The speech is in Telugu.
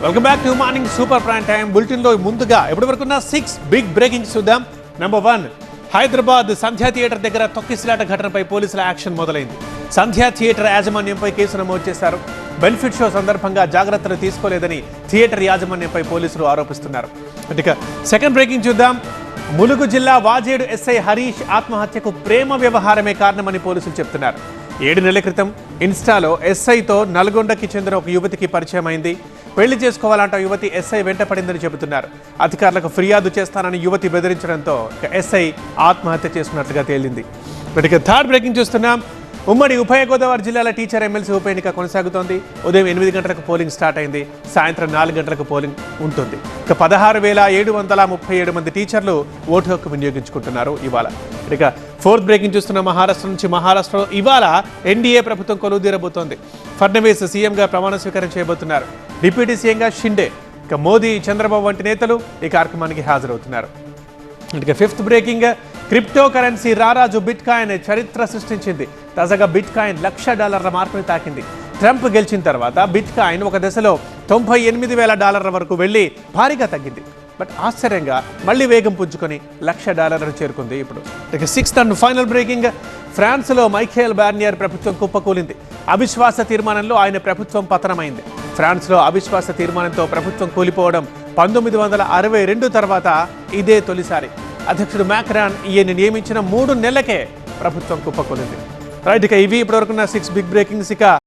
Welcome back to morning super prime time bulletin లో ముందుగా ఎప్పటివరకున్న 6 బిగ్ బ్రేకింగ్స్ చూద్దాం. నెంబర్ 1, హైదరాబాద్ సంధ్యా థియేటర్ దగ్గర తొక్కిసలాట ఘటనపై పోలీసుల యాక్షన్ మొదలైంది. సంధ్యా థియేటర్ యాజమాన్యంపై కేసు నమోదు చేశారు. బెనిఫిట్ షో సందర్భంగా జాగ్రత్తలు తీసుకోలేదని థియేటర్ యాజమాన్యంపై పోలీసులు ఆరోపిస్తున్నారు. ఇక సెకండ్ బ్రేకింగ్ చూద్దాం. ములుగు జిల్లా వాజేడు ఎస్ఐ హరీష్ ఆత్మహత్యకు ప్రేమ వ్యవహారమే కారణమని పోలీసులు చెప్తున్నారు. 7 నెలల క్రితం ఇన్స్టాలో ఎస్ఐతో నల్గొండకి చెందిన ఒక యువతికి పరిచయం అయింది. పెళ్లి చేసుకోవాలంట యువతి ఎస్ఐ వెంట పడిందని చెబుతున్నారు. అధికారులకు ఫిర్యాదు చేస్తానని యువతి బెదిరించడంతో ఎస్ఐ ఆత్మహత్య చేసుకున్నట్లుగా తేలింది. ఇక థర్డ్ బ్రేకింగ్ చూస్తున్నాం. ఉమ్మడి ఉభయ గోదావరి జిల్లాల టీచర్ ఎమ్మెల్సీ ఉప ఎన్నిక కొనసాగుతోంది. ఉదయం 8 గంటలకు పోలింగ్ స్టార్ట్ అయింది. సాయంత్రం 4 గంటలకు పోలింగ్ ఉంటుంది. ఇక 16,737 మంది టీచర్లు ఓటు హక్కు వినియోగించుకుంటున్నారు ఇవాళ. ఇక ఫోర్త్ బ్రేకింగ్ చూస్తున్న మహారాష్ట్ర నుంచి. మహారాష్ట్రలో ఇవాళ ఎన్డీఏ ప్రభుత్వం కొలువుదీరబోతోంది. ఫడ్నవీస్ సీఎంగా ప్రమాణ స్వీకారం చేయబోతున్నారు. డిప్యూటీ సీఎంగా షిండే, ఇక మోదీ, చంద్రబాబు వంటి నేతలు ఈ కార్యక్రమానికి హాజరవుతున్నారు. ఇక ఫిఫ్త్ బ్రేకింగ్. క్రిప్టో కరెన్సీ రారాజు బిట్ కాయిన్ చరిత్ర సృష్టించింది. తాజాగా బిట్ కాయిన్ $1,00,000 మార్కుని తాకింది. ట్రంప్ గెలిచిన తర్వాత బిట్ కాయిన్ ఒక దశలో $98,000 వరకు వెళ్ళి భారీగా తగ్గింది. బట్ ఆశ్చర్యంగా మళ్ళీ వేగం పుంజుకొని $1,00,000 చేరుకుంది ఇప్పుడు. ఇక సిక్స్త్ అండ్ ఫైనల్ బ్రేకింగ్. ఫ్రాన్స్లో మైఖేల్ బార్నియర్ ప్రభుత్వం కుప్పకూలింది. అవిశ్వాస తీర్మానంలో ఆయన ప్రభుత్వం పతనమైంది. ఫ్రాన్స్లో అవిశ్వాస తీర్మానంతో ప్రభుత్వం కూలిపోవడం 1962 తర్వాత ఇదే తొలిసారి. అధ్యక్షుడు మ్యాక్రాన్ ఈయన్ని నియమించిన 3 నెలలకే ప్రభుత్వం కుప్పకూలింది. రైట్, ఇక ఇవి ఇప్పటివరకున్న 6 బిగ్ బ్రేకింగ్స్. ఇక